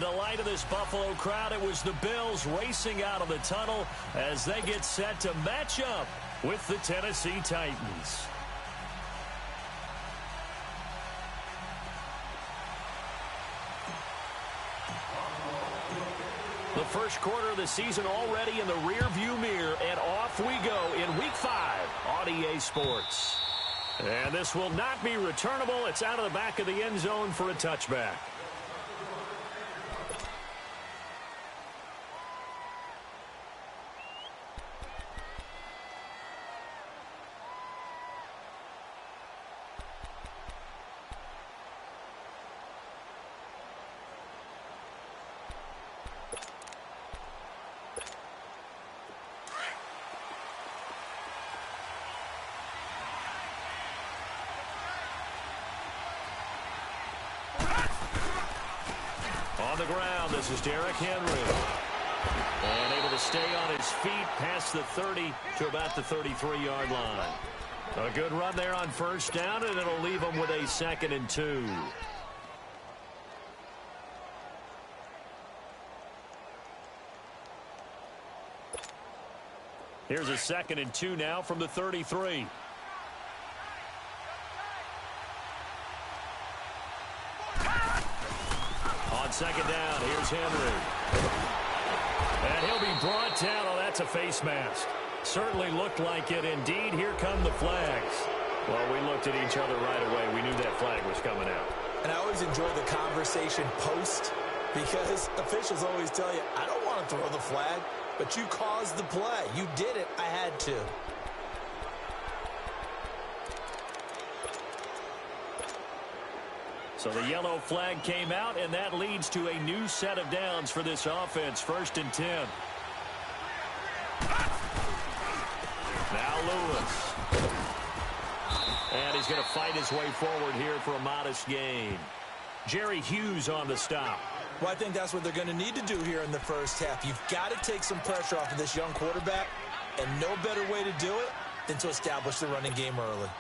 delight of this Buffalo crowd. It was the Bills racing out of the tunnel as they get set to match up with the Tennessee Titans. The first quarter of the season already in the rearview mirror, and off we go in Week 5 on EA Sports. And this will not be returnable. It's out of the back of the end zone for a touchback. On the ground, this is Derrick Henry. And able to stay on his feet past the 30 to about the 33-yard line. A good run there on first down, and it'll leave him with a 2nd and 2. Here's a 2nd and 2 now from the 33. On second down, here's Henry. And he'll be brought down. Oh, that's a face mask. Certainly looked like it. Indeed, here come the flags. Well, we looked at each other right away. We knew that flag was coming out. And I always enjoy the conversation post because officials always tell you, I don't want to throw the flag, but you caused the play. You did it. I had to. So the yellow flag came out, and that leads to a new set of downs for this offense. 1st and 10. Now Lewis. And he's going to fight his way forward here for a modest gain. Jerry Hughes on the stop. Well, I think that's what they're going to need to do here in the first half. You've got to take some pressure off of this young quarterback, and no better way to do it than to establish the running game early.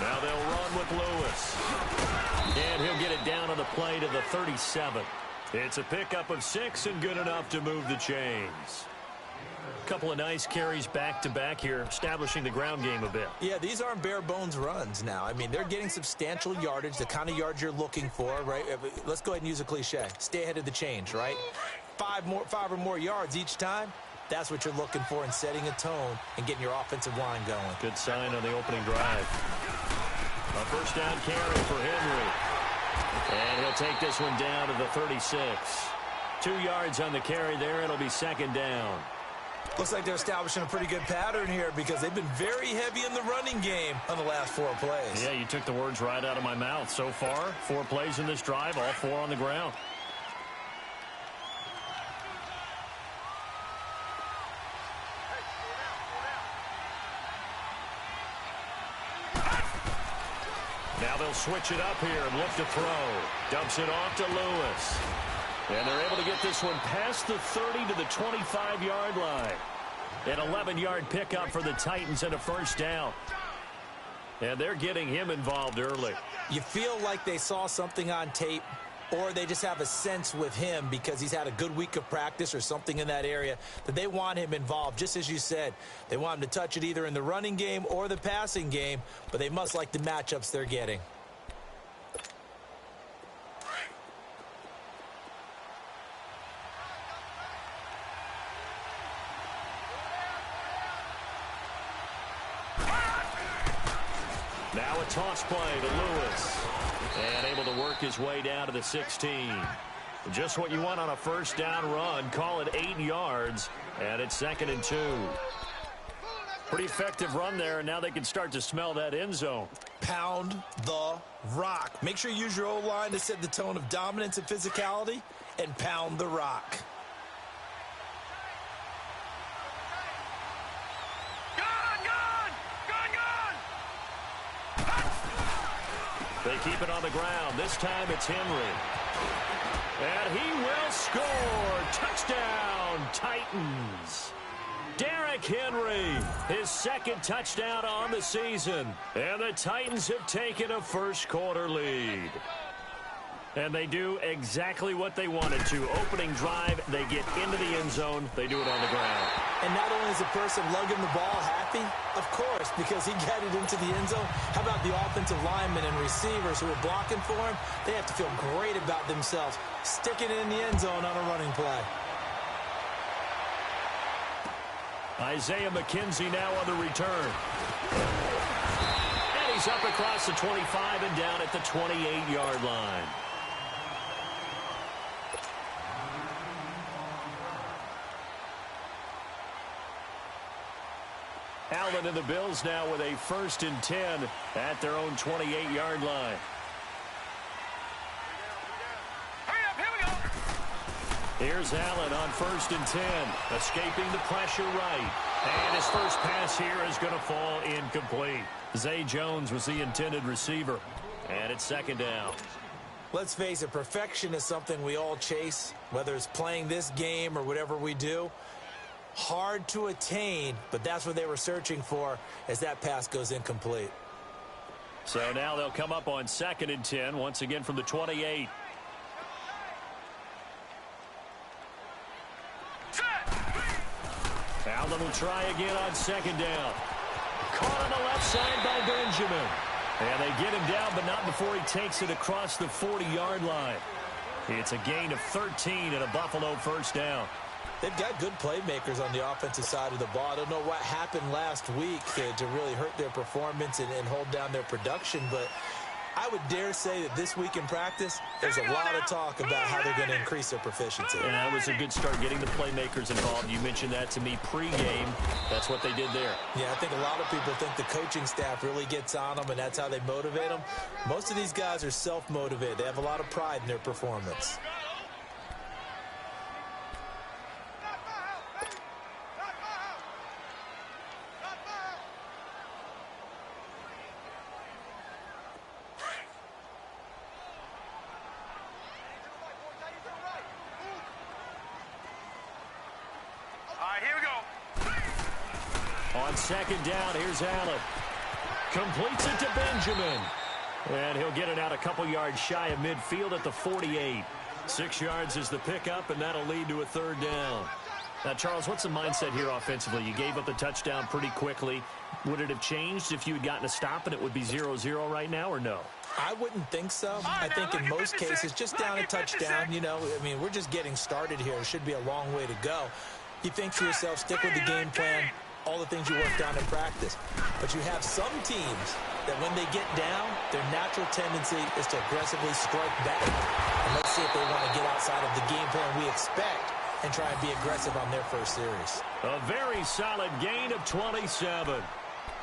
Now they'll run with Lewis. And he'll get it down on the play to the 37. It's a pickup of 6 and good enough to move the chains. Couple of nice carries back-to-back here, establishing the ground game a bit. Yeah, these aren't bare-bones runs now. I mean, they're getting substantial yardage, the kind of yards you're looking for, right? Let's go ahead and use a cliche. Stay ahead of the change, right? 5 or more yards each time. That's what you're looking for in setting a tone and getting your offensive line going. Good sign on the opening drive. A first down carry for Henry. And he'll take this one down to the 36. 2 yards on the carry there. It'll be 2nd down. Looks like they're establishing a pretty good pattern here because they've been very heavy in the running game on the last 4 plays. Yeah, you took the words right out of my mouth. So far, 4 plays in this drive, all 4 on the ground. Now they'll switch it up here and look to throw. Dumps it off to Lewis. And they're able to get this one past the 30 to the 25-yard line. An 11-yard pickup for the Titans and a first down. And they're getting him involved early. You feel like they saw something on tape, or they just have a sense with him because he's had a good week of practice or something in that area that they want him involved. Just as you said, they want him to touch it either in the running game or the passing game, but they must like the matchups they're getting. Now a toss play to Lewis. And able to work his way down to the 16. Just what you want on a first down run. Call it 8 yards. And it's 2nd and 2. Pretty effective run there, and now they can start to smell that end zone. Pound the rock. Make sure you use your O-line to set the tone of dominance and physicality, and pound the rock. They keep it on the ground. This time it's Henry. And he will score. Touchdown, Titans. Derrick Henry, his second touchdown on the season. And the Titans have taken a first-quarter lead. And they do exactly what they wanted to. Opening drive, they get into the end zone. They do it on the ground. And not only is the person lugging the ball happy, of course, because he got it into the end zone. How about the offensive linemen and receivers who are blocking for him? They have to feel great about themselves, sticking it in the end zone on a running play. Isaiah McKenzie now on the return. And he's up across the 25 and down at the 28-yard line. Allen and the Bills now with a 1st and 10 at their own 28-yard line. Here's Allen on 1st and 10, escaping the pressure right. And his first pass here is going to fall incomplete. Zay Jones was the intended receiver. And it's 2nd down. Let's face it, perfection is something we all chase, whether it's playing this game or whatever we do. Hard to attain, but that's what they were searching for as that pass goes incomplete. So now they'll come up on 2nd and 10, once again from the 28. Allen will try again on 2nd down. Caught on the left side by Benjamin. And they get him down, but not before he takes it across the 40-yard line. It's a gain of 13 and a Buffalo 1st down. They've got good playmakers on the offensive side of the ball. I don't know what happened last week to really hurt their performance and hold down their production, but I would dare say that this week in practice, there's a lot of talk about how they're going to increase their proficiency. And that was a good start, getting the playmakers involved. You mentioned that to me pregame. That's what they did there. Yeah, I think a lot of people think the coaching staff really gets on them, and that's how they motivate them. Most of these guys are self-motivated. They have a lot of pride in their performance. On 2nd down, here's Allen. Completes it to Benjamin. And he'll get it out a couple yards shy of midfield at the 48. 6 yards is the pickup, and that'll lead to a 3rd down. Now, Charles, what's the mindset here offensively? You gave up the touchdown pretty quickly. Would it have changed if you had gotten a stop and it would be 0-0 right now, or no? I wouldn't think so. I think in most cases, just down a touchdown, you know, I mean, we're just getting started here. It should be a long way to go. You think to yourself, stick with the game plan, all the things you worked on in practice. But you have some teams that when they get down, their natural tendency is to aggressively strike back. And let's see if they want to get outside of the game plan we expect and try and be aggressive on their first series. A very solid gain of 27.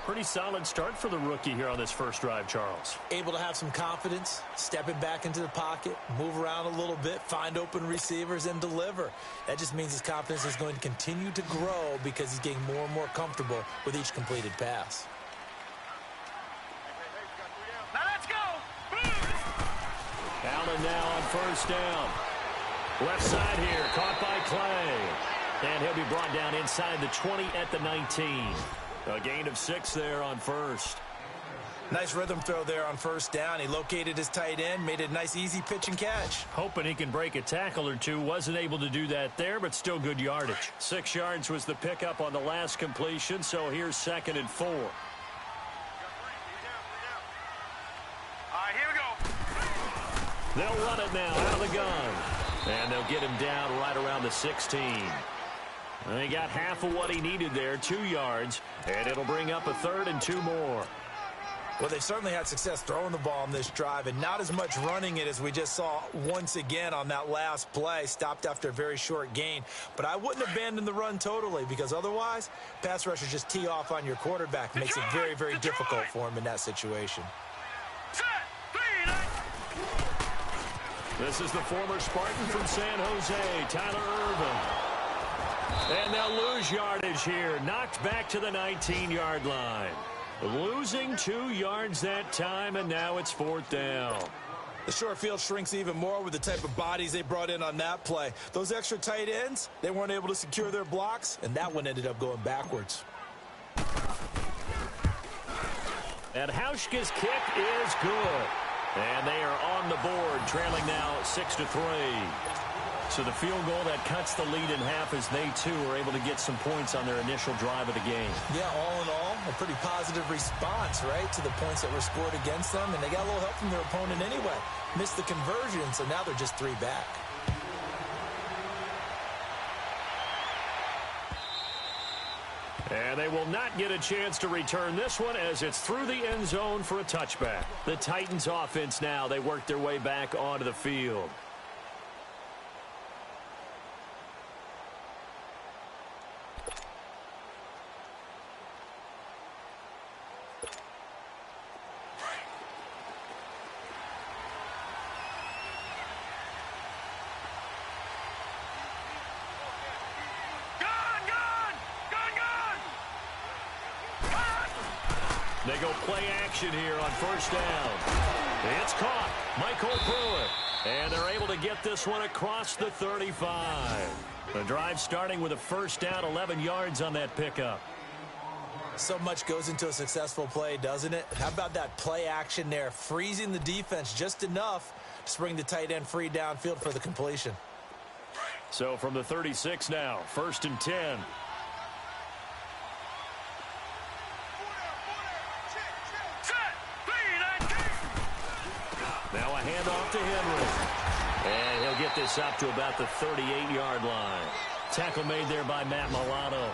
Pretty solid start for the rookie here on this first drive, Charles. Able to have some confidence, stepping back into the pocket, move around a little bit, find open receivers, and deliver. That just means his confidence is going to continue to grow because he's getting more and more comfortable with each completed pass. Now let's go! Allen now on 1st down. Left side here, caught by Clay. And he'll be brought down inside the 20 at the 19. A gain of 6 there on 1st. Nice rhythm throw there on 1st down. He located his tight end, made it a nice, easy pitch and catch. Hoping he can break a tackle or two. Wasn't able to do that there, but still good yardage. 6 yards was the pickup on the last completion, so here's 2nd and 4. All right, here we go. They'll run it now out of the gun. And they'll get him down right around the 16. And he got half of what he needed there, 2 yards, and it'll bring up a 3rd and 2 more. Well, they've certainly had success throwing the ball on this drive, and not as much running it as we just saw once again on that last play. Stopped after a very short gain. But I wouldn't abandon the run totally, because otherwise, pass rushers just tee off on your quarterback. Makes it very, very difficult for him in that situation. This is the former Spartan from San Jose, Tyler Ervin. And they'll lose yardage here. Knocked back to the 19-yard line. Losing 2 yards that time, and now it's 4th down. The short field shrinks even more with the type of bodies they brought in on that play. Those extra tight ends, they weren't able to secure their blocks, and that one ended up going backwards. And Hauschka's kick is good. And they are on the board, trailing now 6-3. So the field goal that cuts the lead in half as they, too, are able to get some points on their initial drive of the game. Yeah, all in all, a pretty positive response, right, to the points that were scored against them. And they got a little help from their opponent anyway. Missed the conversion, so now they're just 3 back. And they will not get a chance to return this one as it's through the end zone for a touchback. The Titans offense now, they work their way back onto the field. They go play action here on first down. It's caught. Michael Pruitt. And they're able to get this one across the 35. The drive starting with a first down, 11 yards on that pickup. So much goes into a successful play, doesn't it? How about that play action there? Freezing the defense just enough to bring the tight end free downfield for the completion. So from the 36 now, 1st and 10. Now a handoff to Henry. And he'll get this up to about the 38-yard line. Tackle made there by Matt Milano.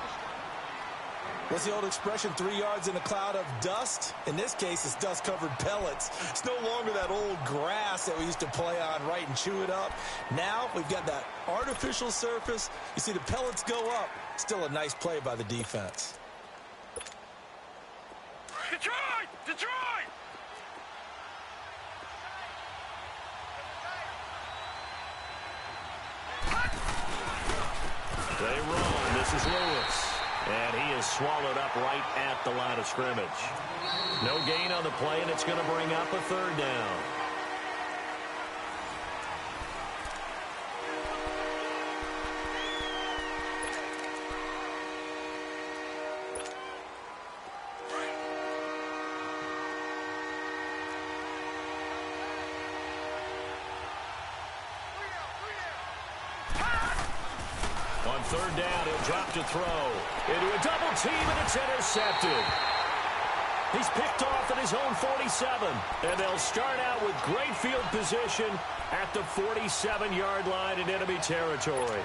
What's the old expression, 3 yards in a cloud of dust? In this case, it's dust-covered pellets. It's no longer that old grass that we used to play on, right, and chew it up. Now we've got that artificial surface. You see the pellets go up. Still a nice play by the defense. Detroit! Detroit! They run. This is Lewis. And he is swallowed up right at the line of scrimmage. No gain on the play, and it's going to bring up a 3rd down. On 3rd down, he'll drop to throw. Into a double team, and it's intercepted. He's picked off at his own 47. And they'll start out with great field position at the 47-yard line in enemy territory.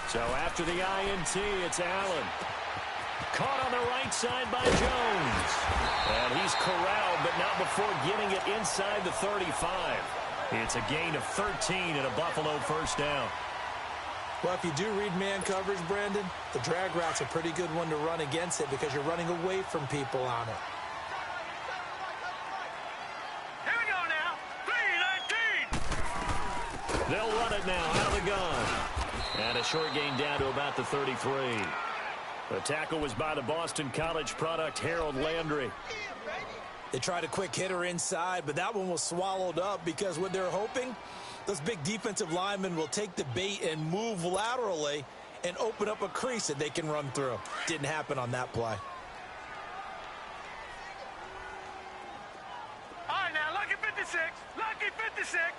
So after the INT, it's Allen. Caught on the right side by Jones. And he's corralled, but not before getting it inside the 35. It's a gain of 13 and a Buffalo 1st down. Well, if you do read man coverage, Brandon, the drag route's a pretty good one to run against it because you're running away from people on it. Here we go now. 3-19. They'll run it now out of the gun. And a short gain down to about the 33. The tackle was by the Boston College product, Harold Landry. They tried a quick hitter inside, but that one was swallowed up because what they're hoping, those big defensive linemen will take the bait and move laterally and open up a crease that they can run through. Didn't happen on that play. All right, now, lucky 56. Lucky 56.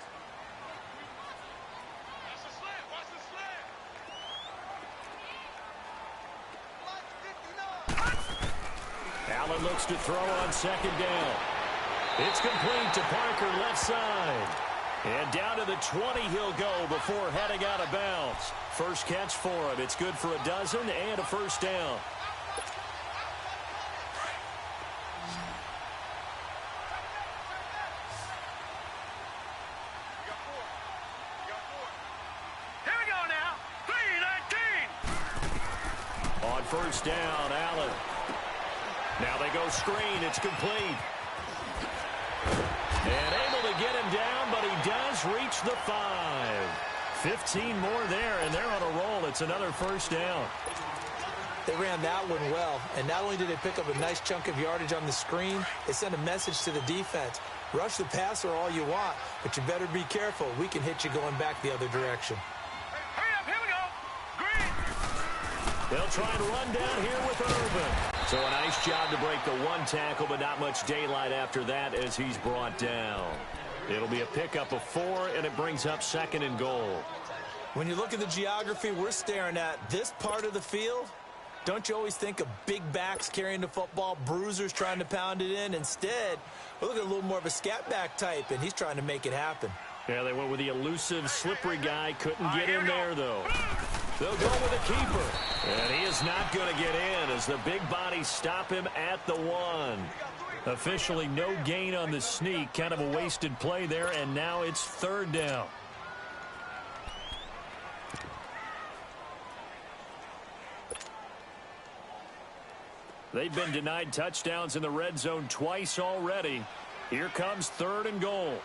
Watch the slant. Watch the slant. Allen looks to throw on 2nd down. It's complete to Parker left side. And down to the 20 he'll go before heading out of bounds. First catch for him. It's good for a dozen and a 1st down. Here we go now. 3-19. On 1st down, Allen. Now they go screen. It's complete. And able to get him down, but he does reach the 5. 15 more there, and they're on a roll. It's another first down. They ran that one well, and not only did they pick up a nice chunk of yardage on the screen, they sent a message to the defense. Rush the passer all you want, but you better be careful. We can hit you going back the other direction. Hurry up, here we go. Green. They'll try and run down here with Irvin. So a nice job to break the one tackle, but not much daylight after that as he's brought down. It'll be a pickup of 4, and it brings up 2nd and goal. When you look at the geography we're staring at, this part of the field, don't you always think of big backs carrying the football, bruisers trying to pound it in? Instead, we're looking at a little more of a scat back type, and he's trying to make it happen. Yeah, they went with the elusive, slippery guy. Couldn't get in there, though. They'll go with a keeper. And he is not going to get in as the big bodies stop him at the 1. Officially no gain on the sneak. Kind of a wasted play there, and now it's 3rd down. They've been denied touchdowns in the red zone twice already. Here comes 3rd and goal.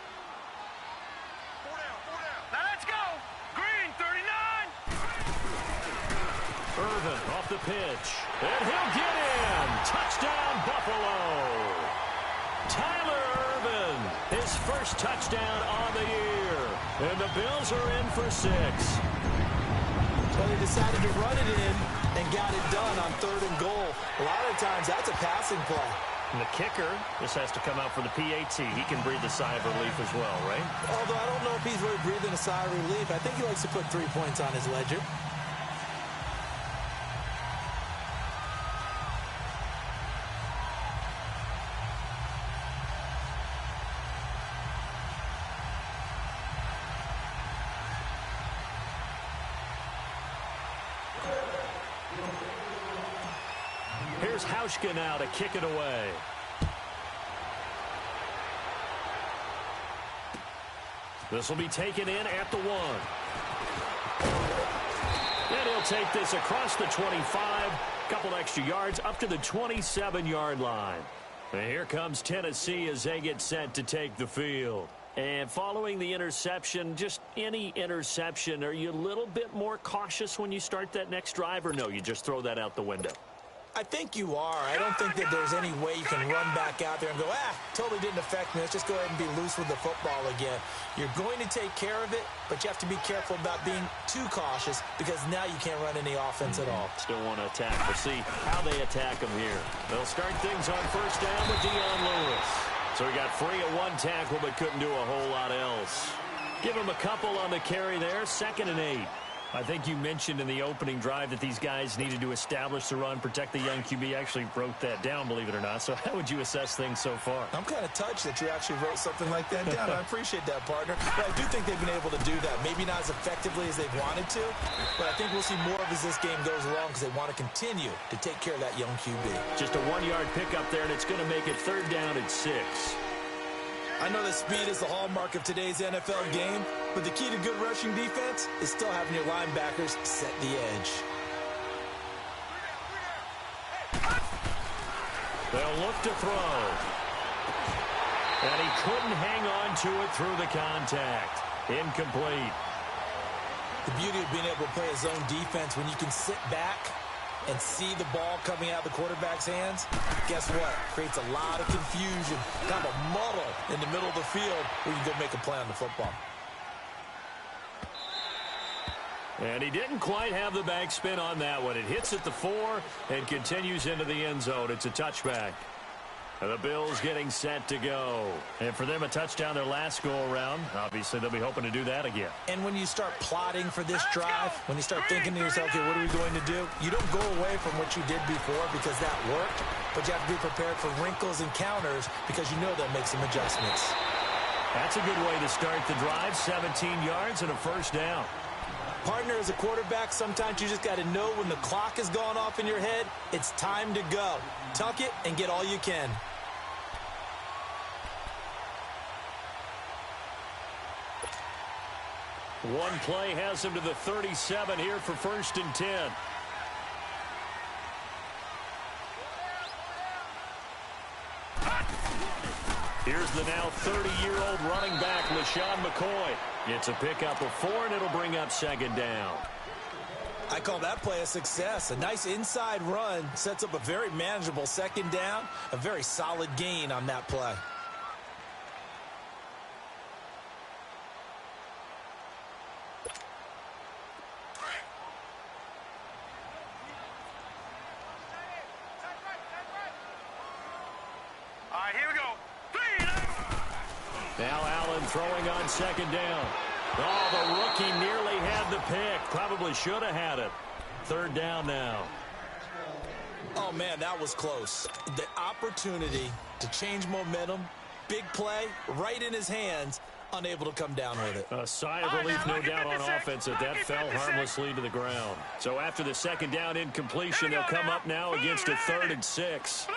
Now let's go. Green, 39. Irvin off the pitch. And he'll get in. Touchdown, Buffalo. Tyler Irvin, his first touchdown on the year. And the Bills are in for 6. Well, they decided to run it in and got it done on 3rd and goal. A lot of times, that's a passing play. And the kicker, this has to come out for the PAT. He can breathe a sigh of relief as well, right? Although I don't know if he's really breathing a sigh of relief. I think he likes to put 3 points on his ledger. Here's Hauschka now to kick it away. This will be taken in at the 1. And he'll take this across the 25. Couple extra yards up to the 27-yard line. And here comes Tennessee as they get set to take the field. And following the interception, just any interception, are you a little bit more cautious when you start that next drive, or no, you just throw that out the window? I think you are. I don't think that there's any way you can run back out there and go, totally didn't affect me. Let's just go ahead and be loose with the football again. You're going to take care of it, but you have to be careful about being too cautious because now you can't run any offense at all. Still want to attack. We'll see how they attack them here. They'll start things on first down with Dion Lewis. So he got free of 1 tackle but couldn't do a whole lot else. Give him a couple on the carry there. 2nd and 8. I think you mentioned in the opening drive that these guys needed to establish the run, protect the young QB. Actually wrote that down, believe it or not. So how would you assess things so far? I'm kind of touched that you actually wrote something like that down. I appreciate that, partner. But I do think they've been able to do that. Maybe not as effectively as they've wanted to, but I think we'll see more of as this game goes along because they want to continue to take care of that young QB. Just a 1-yard pickup there, and it's going to make it 3rd down at 6. I know that speed is the hallmark of today's NFL game, but the key to good rushing defense is still having your linebackers set the edge. They'll look to throw. And he couldn't hang on to it through the contact. Incomplete. The beauty of being able to play a zone defense when you can sit back and see the ball coming out of the quarterback's hands, guess what? Creates a lot of confusion, kind of a muddle in the middle of the field where you can go make a play on the football. And he didn't quite have the backspin on that one. It hits at the 4 and continues into the end zone. It's a touchback. And the Bills getting set to go. And for them, a touchdown their last go-around. Obviously, they'll be hoping to do that again. And when you start plotting for this drive, when you start thinking to yourself, okay, what are we going to do? You don't go away from what you did before because that worked, but you have to be prepared for wrinkles and counters because you know they'll make some adjustments. That's a good way to start the drive. 17 yards and a first down. Partner, as a quarterback, sometimes you just got to know when the clock has gone off in your head, it's time to go. Tuck it and get all you can. One play has him to the 37 here for 1st and 10. Here's the now 30-year-old running back, LeSean McCoy. It's a pickup of 4, and it'll bring up second down. I call that play a success. A nice inside run sets up a very manageable second down, a very solid gain on that play. All right, here we go. Now Allen throwing on second down. Oh, the rookie nearly had the pick. Probably should have had it. Third down now. Oh, man, that was close. The opportunity to change momentum, big play, right in his hands, unable to come down with it. A sigh of relief, no doubt, on offense that fell harmlessly to the ground. So after the second down incompletion, they'll come up now against a 3rd and 6.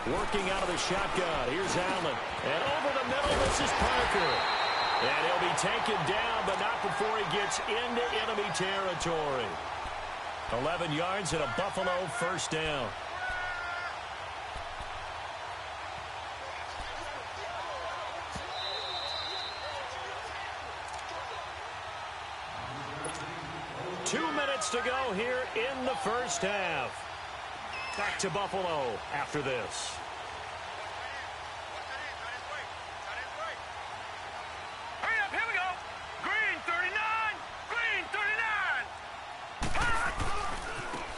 Working out of the shotgun. Here's Allen. And over the middle, this is Parker. And he'll be taken down, but not before he gets into enemy territory. 11 yards and a Buffalo first down. Two minutes to go here in the first half. Back to Buffalo after this. Hurry up, here we go. Green 39. Green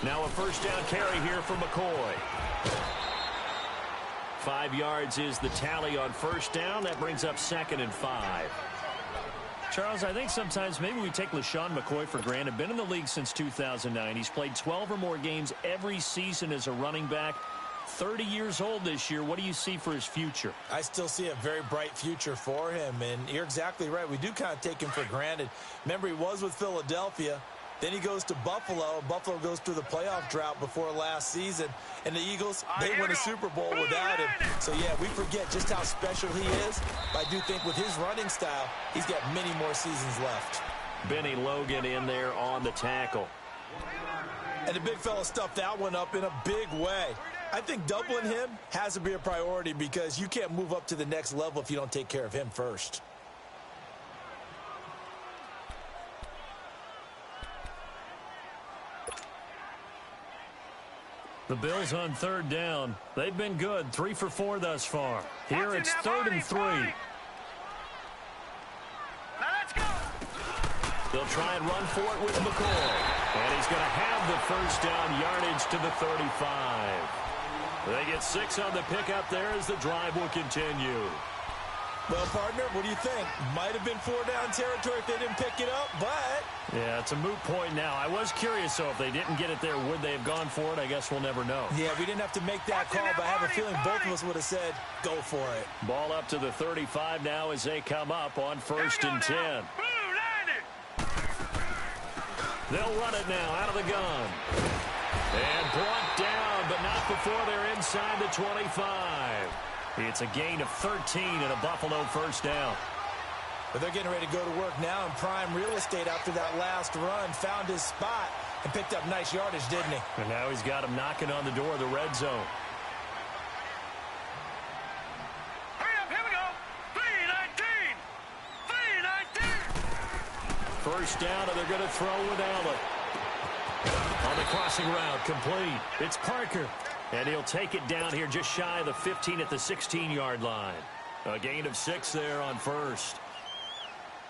39. Now a first down carry here for McCoy. 5 yards is the tally on first down. That brings up 2nd and 5. Charles, I think sometimes maybe we take LeSean McCoy for granted. Been in the league since 2009. He's played 12 or more games every season as a running back. 30 years old this year. What do you see for his future? I still see a very bright future for him, and you're exactly right. We do kind of take him for granted. Remember, he was with Philadelphia. Then he goes to Buffalo. Buffalo goes through the playoff drought before last season. And the Eagles, they win a Super Bowl without him. So, yeah, we forget just how special he is. But I do think with his running style, he's got many more seasons left. Benny Logan in there on the tackle. And the big fella stuffed that one up in a big way. I think doubling him has to be a priority because you can't move up to the next level if you don't take care of him first. The Bills on third down. They've been good. 3 for 4 thus far. Here it's 3rd and 3. Now let's go. They'll try and run for it with McCoy. And he's going to have the first down, yardage to the 35. They get 6 on the pickup there as the drive will continue. Well, partner, what do you think? Might have been 4-down territory if they didn't pick it up, but... Yeah, it's a moot point now. I was curious, though, if they didn't get it there, would they have gone for it? I guess we'll never know. Yeah, we didn't have to make that call, but I have a feeling both of us would have said, go for it. Ball up to the 35 now as they come up on 1st and 10. They'll run it now out of the gun. And brought down, but not before they're inside the 25. It's a gain of 13 and a Buffalo first down. But they're getting ready to go to work now in prime real estate after that last run. Found his spot and picked up nice yardage, didn't he? And now he's got him knocking on the door of the red zone. Hurry up, here we go. 3-19. 3-19. First down, and they're going to throw with Allen. On the crossing route, complete. It's Parker. And he'll take it down here just shy of the 15 at the 16-yard line. A gain of 6 there on first.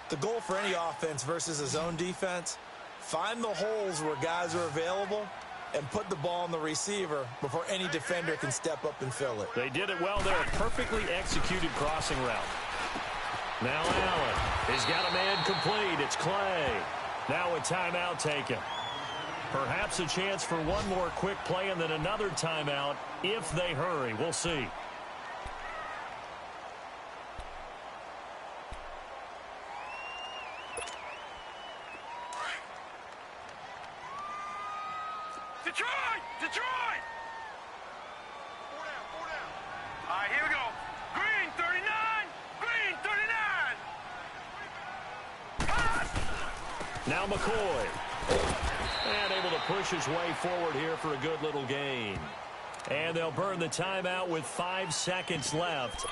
The goal for any offense versus a zone defense, find the holes where guys are available and put the ball on the receiver before any defender can step up and fill it. They did it well there. A perfectly executed crossing route. Now Allen. He's got a man complete. It's Clay. Now a timeout taken. Perhaps a chance for one more quick play and then another timeout if they hurry. We'll see. Detroit! Detroit! 4 down. All right, here we go. Green 39. Green 39. Now McCoy. And able to push his way forward here for a good little gain. And they'll burn the timeout with 5 seconds left.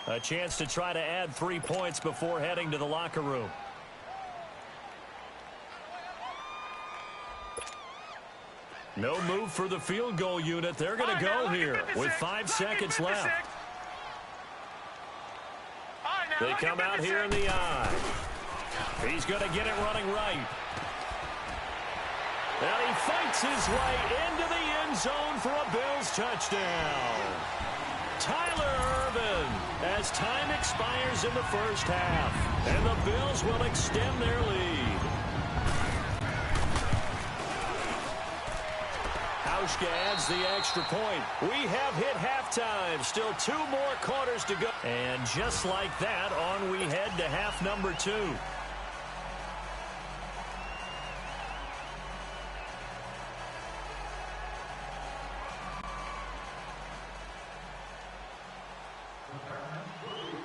A chance to try to add 3 points before heading to the locker room. No move for the field goal unit. They're going to go here with 5 seconds left. They come out here in the eye. He's going to get it running right. And he fights his way into the end zone for a Bills touchdown. Tyler Ervin as time expires in the first half. And the Bills will extend their lead. Hauschka adds the extra point. We have hit halftime. Still 2 more quarters to go. And just like that, on we head to half number 2.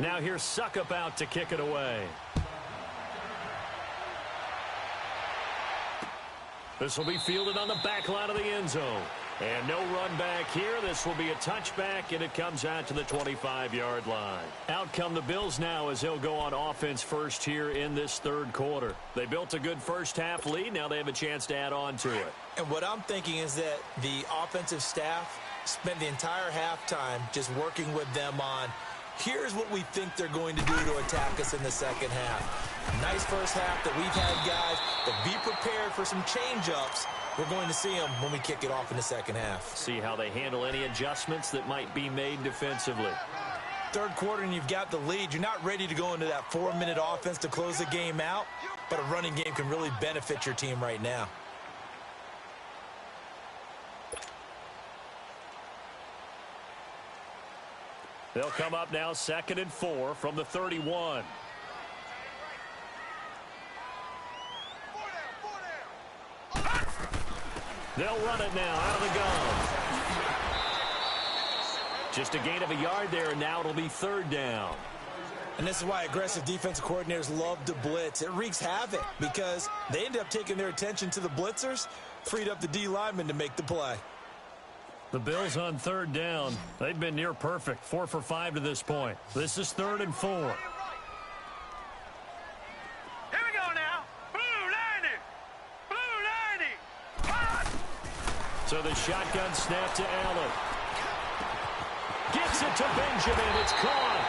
Now here's Suckup out to kick it away. This will be fielded on the back line of the end zone. And no run back here. This will be a touchback, and it comes out to the 25-yard line. Out come the Bills now as they'll go on offense first here in this third quarter. They built a good first-half lead. Now they have a chance to add on to it. And what I'm thinking is that the offensive staff spent the entire halftime just working with them on here's what we think they're going to do to attack us in the second half. Nice first half that we've had, guys, but be prepared for some change-ups. We're going to see them when we kick it off in the second half. See how they handle any adjustments that might be made defensively. Third quarter and you've got the lead. You're not ready to go into that 4-minute offense to close the game out, but a running game can really benefit your team right now. They'll come up now 2nd and 4 from the 31. They'll run it now out of the gun. Just a gain of a yard there, and now it'll be 3rd down. And this is why aggressive defensive coordinators love to blitz. It wreaks havoc because they end up taking their attention to the blitzers, freed up the D lineman to make the play. The Bills on 3rd down. They've been near perfect. 4 for 5 to this point. This is 3rd and 4. Here we go now. Blue 90. Blue 90. Hot. So the shotgun snap to Allen. Gets it to Benjamin. It's caught.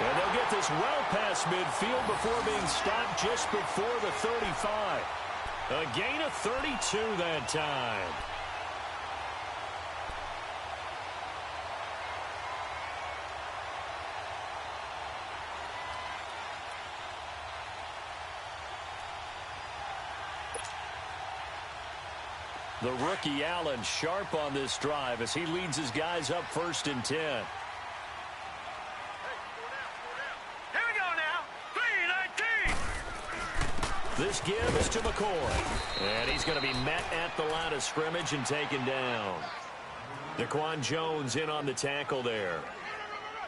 And they'll get this well past midfield before being stopped just before the 35. A gain of 32 that time. The rookie Allen sharp on this drive as he leads his guys up 1st and 10. Here we go now. 3-19. This give is to McCoy. And he's going to be met at the line of scrimmage and taken down. Daquan Jones in on the tackle there.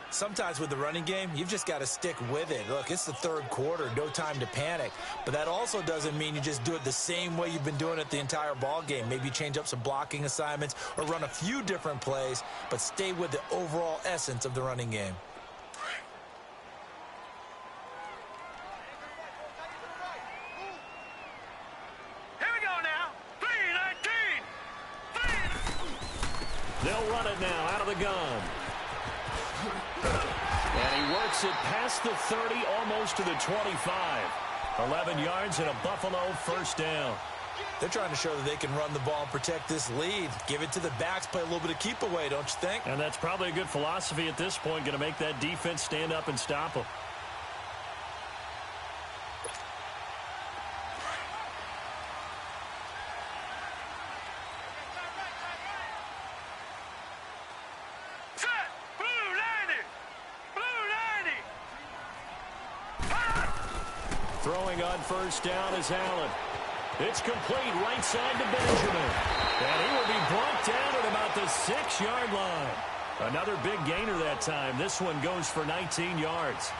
Sometimes with the running game, you've just got to stick with it. Look, it's the 3rd quarter, no time to panic. But that also doesn't mean you just do it the same way you've been doing it the entire ball game. Maybe change up some blocking assignments or run a few different plays, but stay with the overall essence of the running game. Here we go now. 3-19. They'll run it now out of the gun. And he works it past the 30, almost to the 25. 11 yards and a Buffalo 1st down. They're trying to show that they can run the ball and protect this lead. Give it to the backs, play a little bit of keep away, don't you think? And that's probably a good philosophy at this point, going to make that defense stand up and stop them. Throwing on 1st down is Allen. It's complete right side to Benjamin. And he will be brought down at about the 6-yard line. Another big gainer that time. This one goes for 19 yards.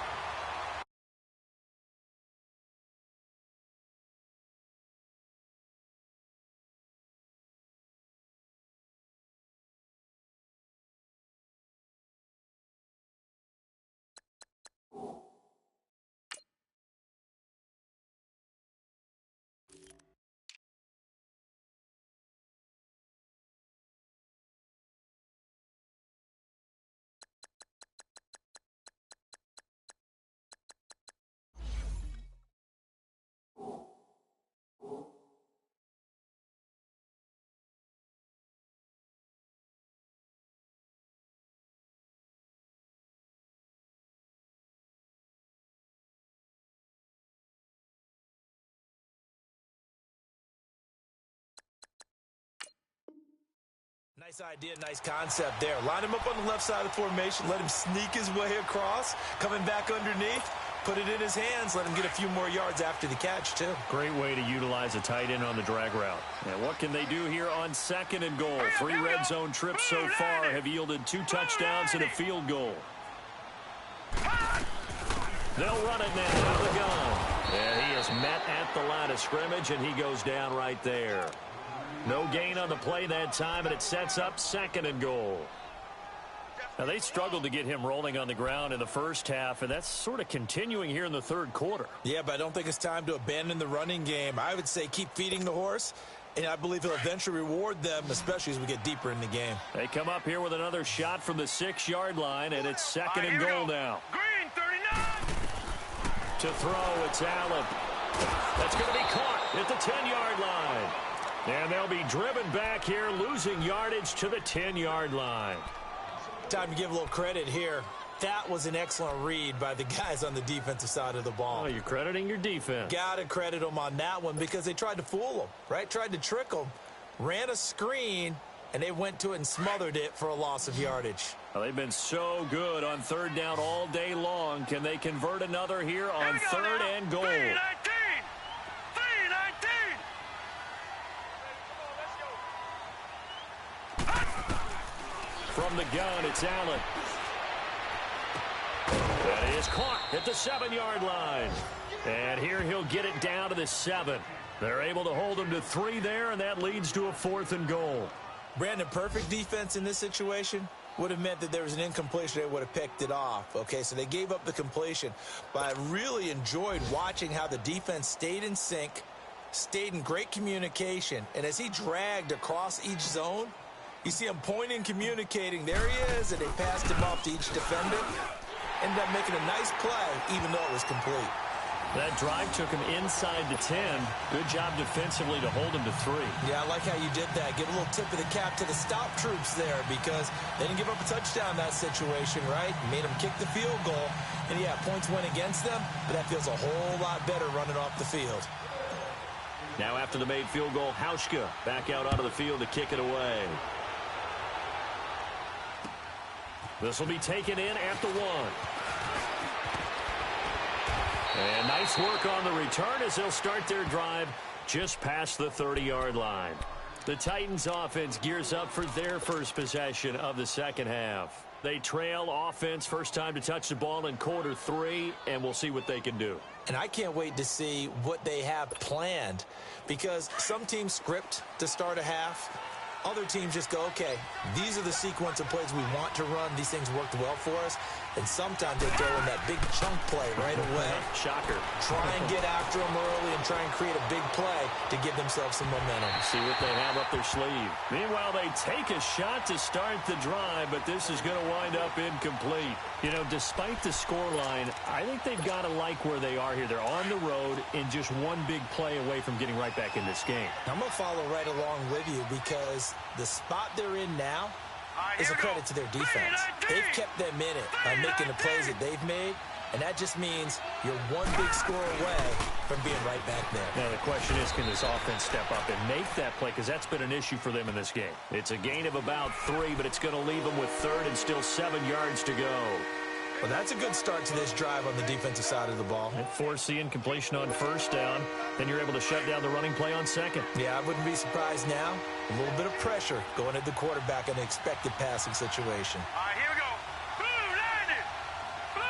Nice idea, nice concept there. Line him up on the left side of the formation, let him sneak his way across, coming back underneath, put it in his hands, let him get a few more yards after the catch, too. Great way to utilize a tight end on the drag route. And what can they do here on 2nd and goal? 3 red zone trips so far have yielded 2 touchdowns and a field goal. They'll run it now out of the gun. And he is met at the line of scrimmage, and he goes down right there. No gain on the play that time, and it sets up 2nd and goal. Now, they struggled to get him rolling on the ground in the first half, and that's sort of continuing here in the 3rd quarter. Yeah, but I don't think it's time to abandon the running game. I would say keep feeding the horse, and I believe he'll eventually reward them, especially as we get deeper in the game. They come up here with another shot from the 6-yard line, and it's 2nd and goal now. Green, 39. To throw, it's Allen. That's going to be caught at the 10-yard line. And they'll be driven back here, losing yardage to the 10-yard line. Time to give a little credit here. That was an excellent read by the guys on the defensive side of the ball. Oh, you're crediting your defense. Got to credit them on that one because they tried to fool them, right? Tried to trick them, ran a screen, and they went to it and smothered it for a loss of yardage. Well, they've been so good on 3rd down all day long. Can they convert another here on 3rd and goal? 3-19. 3-19. From the gun, it's Allen. That is caught at the 7-yard line. And here he'll get it down to the 7. They're able to hold him to 3 there, and that leads to a 4th and goal. Brandon, perfect defense in this situation would have meant that there was an incompletion. They would have picked it off. Okay, so they gave up the completion. But I really enjoyed watching how the defense stayed in sync, stayed in great communication. And as he dragged across each zone, you see him pointing, communicating. There he is, and they passed him off to each defender. Ended up making a nice play, even though it was complete. That drive took him inside the 10. Good job defensively to hold him to 3. Yeah, I like how you did that. Give a little tip of the cap to the stop troops there because they didn't give up a touchdown in that situation, right? Made them kick the field goal. And, yeah, points went against them, but that feels a whole lot better running off the field. Now after the made field goal, Hauschka back out onto the field to kick it away. This will be taken in at the 1. And nice work on the return as they'll start their drive just past the 30-yard line. The Titans offense gears up for their first possession of the 2nd half. They trail offense first time to touch the ball in quarter 3, and we'll see what they can do. And I can't wait to see what they have planned because some teams script to start a half. Other teams just go, okay, these are the sequence of plays we want to run. These things worked well for us. And sometimes they throw in that big chunk play right away. Shocker. Try and get after them early and try and create a big play to give themselves some momentum. See what they have up their sleeve. Meanwhile, they take a shot to start the drive, but this is going to wind up incomplete. You know, despite the scoreline, I think they've got to like where they are here. They're on the road and just one big play away from getting right back in this game. I'm going to follow right along with you because the spot they're in now is a credit to their defense. They've kept them in it by making the plays that they've made, and that just means you're one big score away from being right back there. Now the question is, can this offense step up and make that play? Because that's been an issue for them in this game. It's a gain of about 3, but it's going to leave them with 3rd and still 7 yards to go. Well, that's a good start to this drive on the defensive side of the ball. And force the incompletion on 1st down. Then you're able to shut down the running play on 2nd. Yeah, I wouldn't be surprised now. A little bit of pressure going at the quarterback in an expected passing situation. All right, here we go. Blue 90. Blue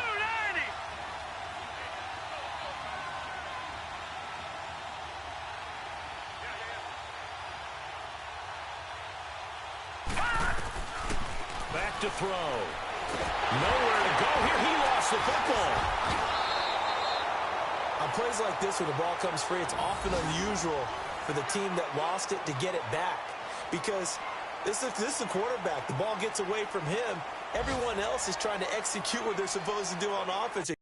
90. Back to throw. Nowhere to go here. He lost the football. On plays like this where the ball comes free, it's often unusual for the team that lost it to get it back because this is the quarterback. The ball gets away from him. Everyone else is trying to execute what they're supposed to do on offense.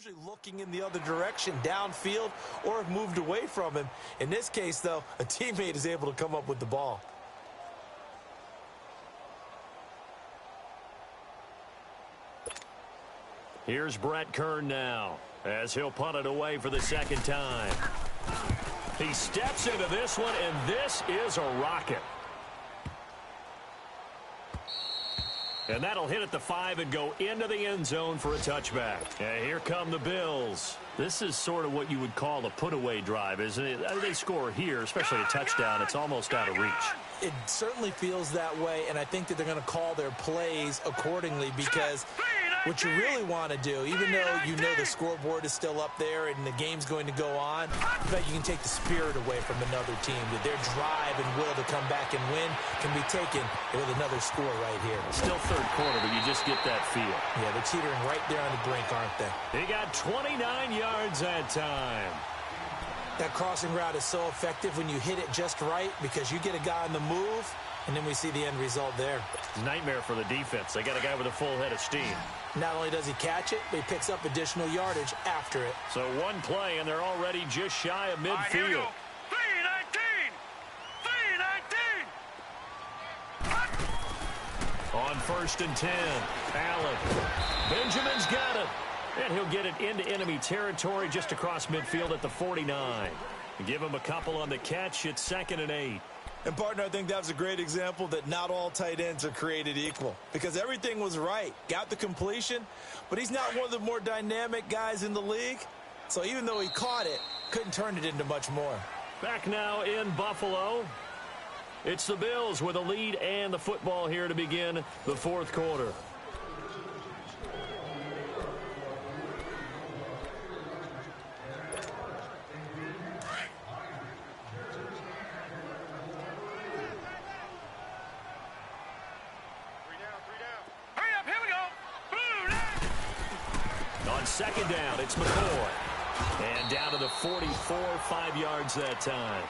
usually looking in the other direction, downfield, or have moved away from him. In this case, though, a teammate is able to come up with the ball. Here's Brett Kern now, as he'll punt it away for the second time. He steps into this one, and this is a rocket. And that'll hit at the 5 and go into the end zone for a touchback. And here come the Bills. This is sort of what you would call a put-away drive, isn't it? They score here, especially a touchdown. It's almost out of reach. It certainly feels that way, and I think that they're going to call their plays accordingly because what you really want to do, even though you know the scoreboard is still up there and the game's going to go on, in fact, you can take the spirit away from another team. That their drive and will to come back and win can be taken with another score right here. Still third quarter, but you just get that feel. Yeah, they're teetering right there on the brink, aren't they? He got 29 yards that time. That crossing route is so effective when you hit it just right because you get a guy on the move, and then we see the end result there. Nightmare for the defense. They got a guy with a full head of steam. Not only does he catch it, but he picks up additional yardage after it. So one play, and they're already just shy of midfield. Here we go. 3-19. 3-19. On 1st and 10, Allen. Benjamin's got it. And he'll get it into enemy territory just across midfield at the 49. Give him a couple on the catch. It's 2nd and 8. And, partner, I think that was a great example that not all tight ends are created equal because everything was right. Got the completion, but he's not one of the more dynamic guys in the league. So even though he caught it, couldn't turn it into much more. Back now in Buffalo. It's the Bills with a lead and the football here to begin the 4th quarter. Second down, it's McCoy. And down to the 44, 5 yards that time.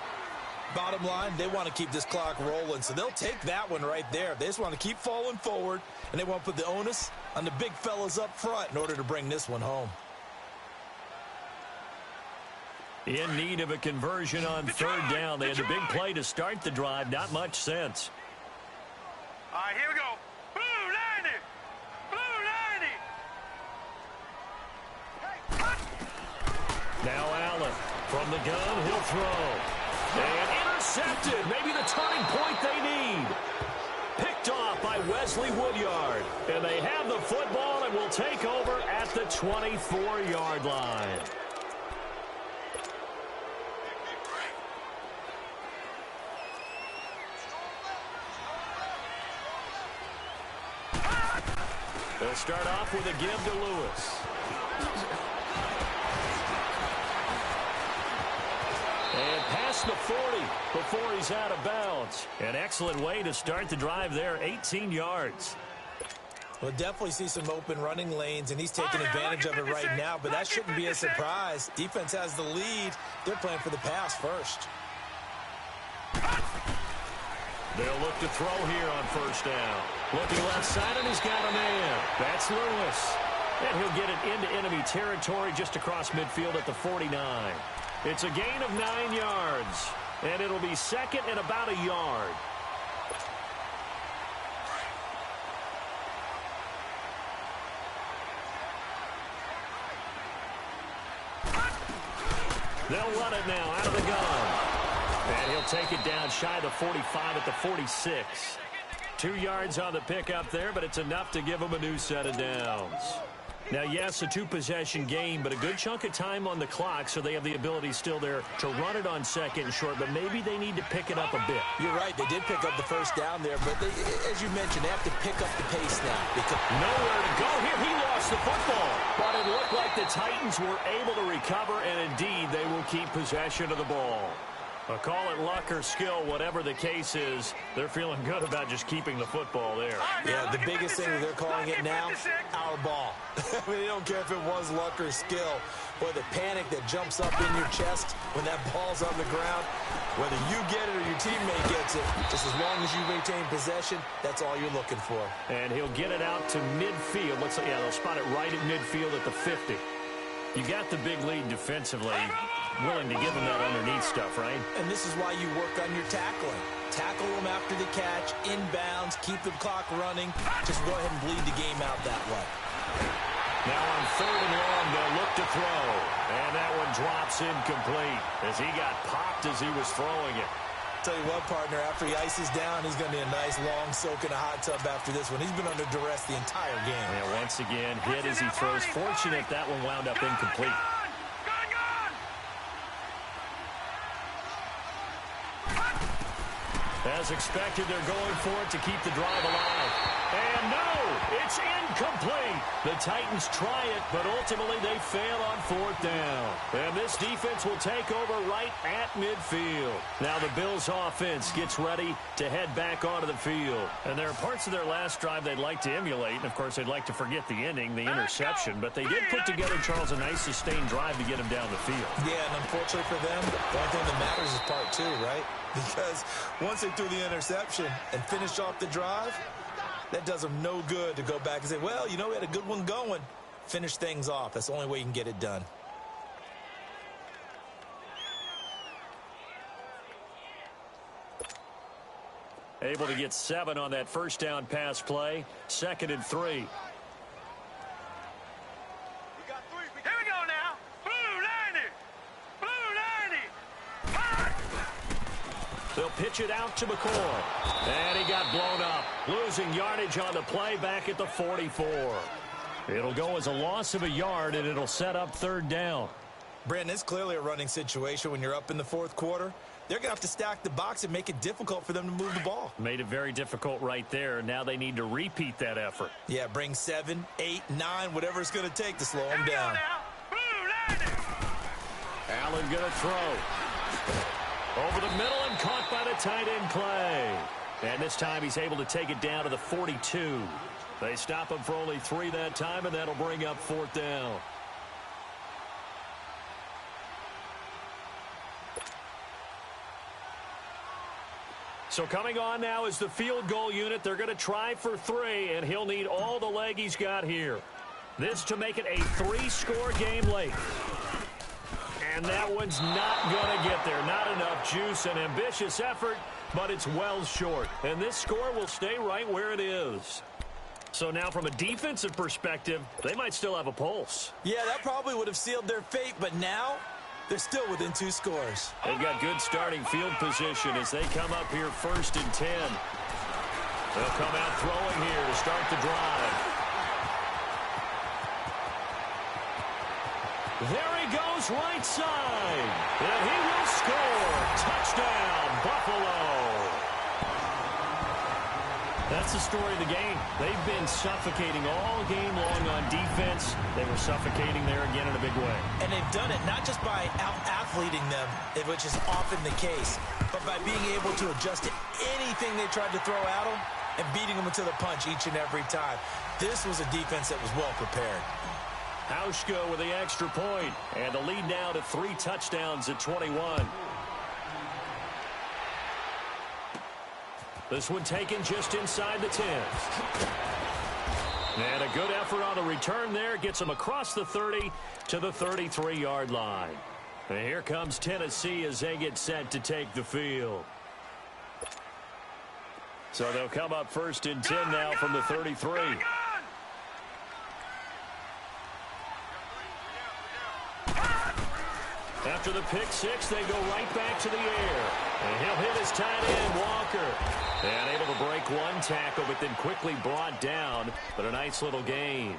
Bottom line, they want to keep this clock rolling, so they'll take that one right there. They just want to keep falling forward, and they want to put the onus on the big fellas up front in order to bring this one home. In need of a conversion on 3rd down. They had the big play to start the drive. Not much sense. All right, here we go. Blue 90. Blue 90. Now Allen from the gun, he'll throw. And intercepted, maybe the turning point they need. Picked off by Wesley Woodyard. And they have the football and will take over at the 24-yard line. They'll start off with a give to Lewis. And past the 40 before he's out of bounds. An excellent way to start the drive there, 18 yards. We'll definitely see some open running lanes, and he's taking advantage of it right now, but that shouldn't be a surprise. Defense has the lead. They're playing for the pass first. They'll look to throw here on 1st down. Looking left side, and he's got a man. That's Lewis. And he'll get it into enemy territory just across midfield at the 49. It's a gain of 9 yards, and it'll be 2nd and about a yard. They'll run it now out of the gun. And he'll take it down shy of the 45 at the 46. 2 yards on the pickup there, but it's enough to give him a new set of downs. Now, yes, a 2-possession game, but a good chunk of time on the clock, so they have the ability still there to run it on 2nd and short, but maybe they need to pick it up a bit. You're right. They did pick up the 1st down there, but they, as you mentioned, they have to pick up the pace now. Because nowhere to go here. He lost the football. But it looked like the Titans were able to recover, and indeed, they will keep possession of the ball. Call it luck or skill, whatever the case is, they're feeling good about just keeping the football there. Yeah, the biggest thing that they're calling it now, our ball. I mean, they don't care if it was luck or skill. Boy, the panic that jumps up in your chest when that ball's on the ground, whether you get it or your teammate gets it, just as long as you maintain possession, that's all you're looking for. And he'll get it out to midfield. Looks like, yeah, they'll spot it right at midfield at the 50. You got the big lead defensively, willing to give them that underneath stuff, right? And this is why you work on your tackling. Tackle them after the catch, inbounds, keep the clock running. Just go ahead and bleed the game out that way. Now on 3rd and long, they'll look to throw. And that one drops incomplete as he got popped as he was throwing it. Tell you what, partner, after he ices down, he's going to be a nice long soak in a hot tub after this one. He's been under duress the entire game. Yeah, once again, hit as he throws. Fortunate that one wound up incomplete. As expected, they're going for it to keep the drive alive. And no, it's incomplete. The Titans try it, but ultimately they fail on 4th down. And this defense will take over right at midfield. Now the Bills offense gets ready to head back onto the field. And there are parts of their last drive they'd like to emulate. And, of course, they'd like to forget the ending, the interception. But they did put together, Charles, a nice sustained drive to get him down the field. Yeah, and unfortunately for them, the only thing that matters is part 2, right? Because once they threw the interception and finished off the drive, that does them no good to go back and say, well, you know, we had a good one going. Finish things off. That's the only way you can get it done. Able to get 7 on that first down pass play. 2nd and 3. Here we go now. Blue 90. Blue 90. Fire. They'll pitch it out to McCoy. And he got blown up. Losing yardage on the play back at the 44. It'll go as a loss of a yard, and it'll set up 3rd down. Brandon, it's clearly a running situation when you're up in the 4th quarter. They're going to have to stack the box and make it difficult for them to move the ball. Made it very difficult right there. Now they need to repeat that effort. Yeah, bring 7, 8, 9, whatever it's going to take to slow them down. Allen going to throw. Over the middle and caught by the tight end Clay. And this time he's able to take it down to the 42. They stop him for only 3 that time, and that'll bring up 4th down. So coming on now is the field goal unit. They're going to try for 3, and he'll need all the leg he's got here. This to make it a 3-score game late. And that one's not going to get there. Not enough juice and ambitious effort, but it's well short. And this score will stay right where it is. So now from a defensive perspective, they might still have a pulse. Yeah, that probably would have sealed their fate, but now they're still within 2 scores. They've got good starting field position as they come up here 1st and 10. They'll come out throwing here to start the drive. There he goes right side. And he will score. Touchdown, Buffalo. That's the story of the game. They've been suffocating all game long on defense. They were suffocating there again in a big way. And they've done it not just by out-athleting them, which is often the case, but by being able to adjust to anything they tried to throw at them and beating them to the punch each and every time. This was a defense that was well prepared. Hauschka with the extra point, and the lead now to 3 touchdowns at 21. This one taken just inside the 10. And a good effort on the return there. Gets him across the 30 to the 33-yard line. And here comes Tennessee as they get set to take the field. So they'll come up 1st and 10 now from the 33. After the pick 6, they go right back to the air. And he'll hit his tight end, Walker. And able to break 1 tackle, but then quickly brought down. But a nice little gain.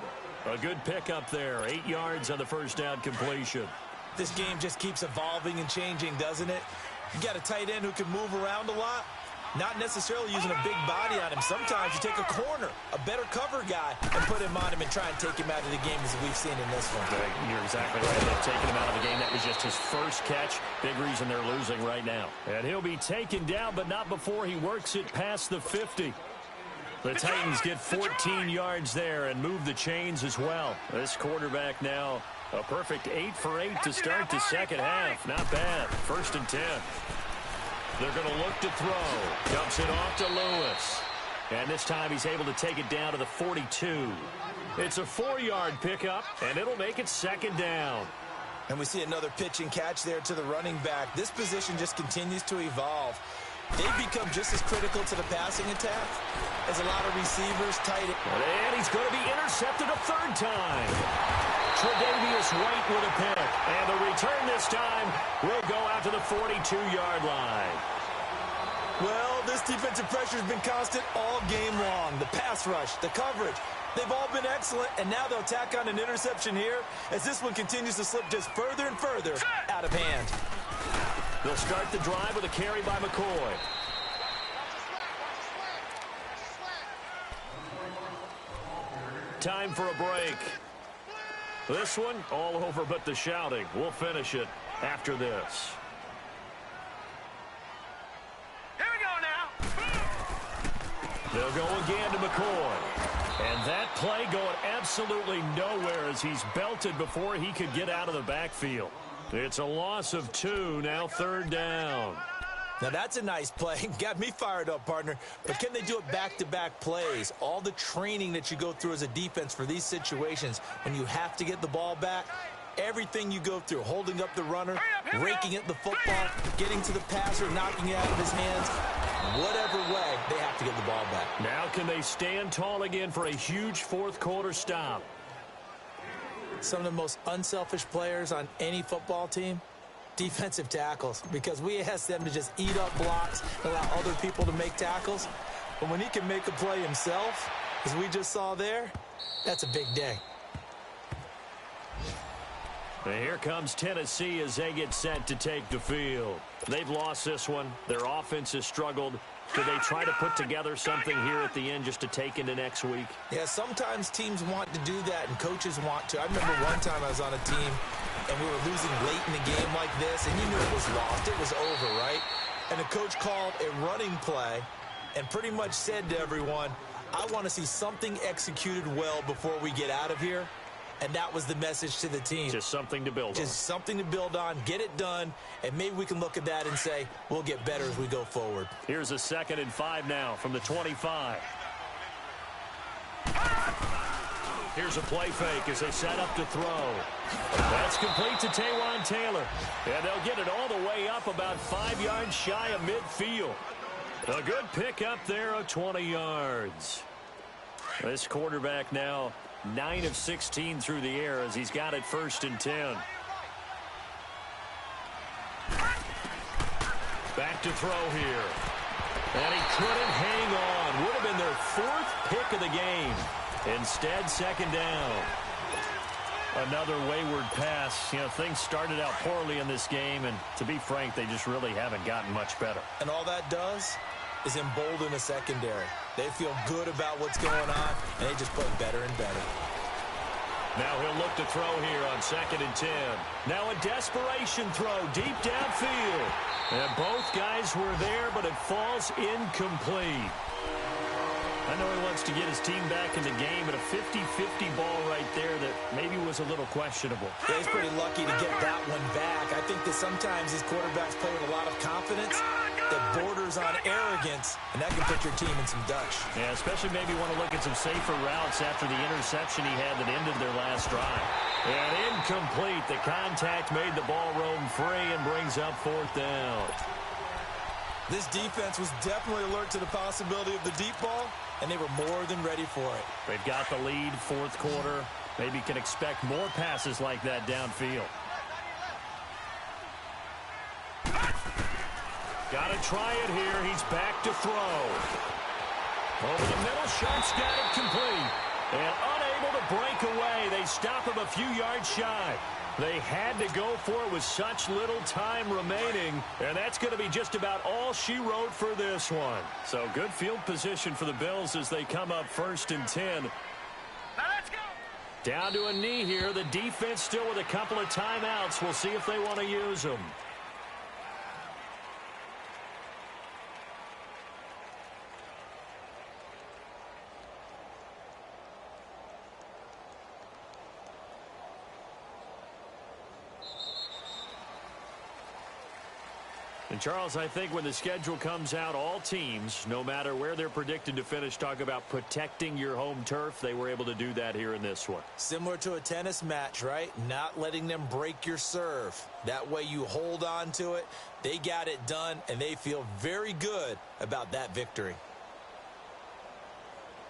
A good pickup there. 8 yards on the first down completion. This game just keeps evolving and changing, doesn't it? You got a tight end who can move around a lot. Not necessarily using a big body on him. Sometimes you take a corner, a better cover guy, and put him on him and try and take him out of the game as we've seen in this one. You're exactly right. They've taken him out of the game. That was just his first catch. Big reason they're losing right now. And he'll be taken down, but not before he works it past the 50. The Titans get 14 yards there and move the chains as well. This quarterback now a perfect 8 for 8 to start the second half. Not bad. 1st and 10. They're going to look to throw. Dumps it off to Lewis. And this time he's able to take it down to the 42. It's a 4-yard pickup, and it'll make it 2nd down. And we see another pitch and catch there to the running back. This position just continues to evolve. They've become just as critical to the passing attack as a lot of receivers, tight end. And he's going to be intercepted a 3rd time. Tre'Davious White with a pick. And the return this time will go out to the 42-yard line. Well, this defensive pressure has been constant all game long. The pass rush, the coverage, they've all been excellent, and now they'll tack on an interception here as this one continues to slip just further and further out of hand. They'll start the drive with a carry by McCoy. Time for a break. This one, all over but the shouting. We'll finish it after this. They'll go again to McCoy. And that play going absolutely nowhere as he's belted before he could get out of the backfield. It's a loss of 2, now 3rd down. Now that's a nice play. Got me fired up, partner. But can they do it back-to-back plays? All the training that you go through as a defense for these situations, when you have to get the ball back, everything you go through, holding up the runner, raking at the football, getting to the passer, knocking it out of his hands, whatever way, they have to get the ball back. Now can they stand tall again for a huge 4th quarter stop? Some of the most unselfish players on any football team, defensive tackles, because we ask them to just eat up blocks and allow other people to make tackles. But when he can make a play himself, as we just saw there, that's a big day. And here comes Tennessee as they get set to take the field. They've lost this one. Their offense has struggled. Do they try to put together something here at the end just to take into next week? Yeah, sometimes teams want to do that and coaches want to. I remember one time I was on a team and we were losing late in the game like this, and you knew it was lost. It was over, right? And the coach called a running play and pretty much said to everyone, I want to see something executed well before we get out of here. And that was the message to the team. Just something to build on. Just something to build on, get it done, and maybe we can look at that and say, we'll get better as we go forward. Here's a 2nd and 5 now from the 25. Here's a play fake as they set up to throw. That's complete to Taywan Taylor. And they'll get it all the way up about 5 yards shy of midfield. A good pick up there of 20 yards. This quarterback now 9 of 16 through the air as he's got it 1st and 10. Back to throw here. And he couldn't hang on. Would have been their 4th pick of the game. Instead, 2nd down. Another wayward pass. You know, things started out poorly in this game, and to be frank, they just really haven't gotten much better. And all that does is embolden the secondary. They feel good about what's going on, and they just play better and better. Now he'll look to throw here on 2nd and 10. Now a desperation throw deep downfield. And both guys were there, but it falls incomplete. I know he wants to get his team back in the game, but a 50-50 ball right there that maybe was a little questionable. Yeah, he's pretty lucky to get that one back. I think that sometimes these quarterbacks play with a lot of confidence that borders on arrogance, and that can put your team in some Dutch. Yeah, especially maybe want to look at some safer routes after the interception he had that ended their last drive. And incomplete. The contact made the ball roam free and brings up 4th down. This defense was definitely alert to the possibility of the deep ball, and they were more than ready for it. They've got the lead, 4th quarter. Maybe can expect more passes like that downfield. Got to try it here. He's back to throw. Over the middle, Sharp's got it complete. And unable to break away. They stop him a few yards shy. They had to go for it with such little time remaining. And that's going to be just about all she wrote for this one. So good field position for the Bills as they come up 1st and 10. Now let's go. Down to a knee here. The defense still with a couple of timeouts. We'll see if they want to use them. And, Charles, I think when the schedule comes out, all teams, no matter where they're predicted to finish, talk about protecting your home turf. They were able to do that here in this one. Similar to a tennis match, right? Not letting them break your serve. That way you hold on to it. They got it done, and they feel very good about that victory.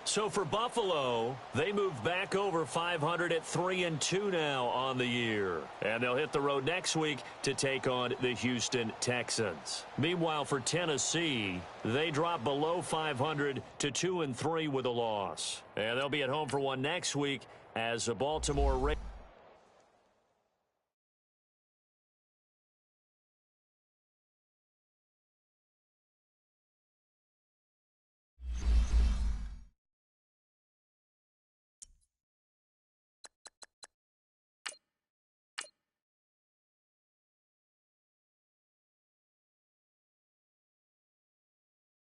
So for Buffalo, they move back over 500 at 3-2 now on the year. And they'll hit the road next week to take on the Houston Texans. Meanwhile, for Tennessee, they drop below 500 to 2-3 with a loss. And they'll be at home for one next week as the Baltimore Ravens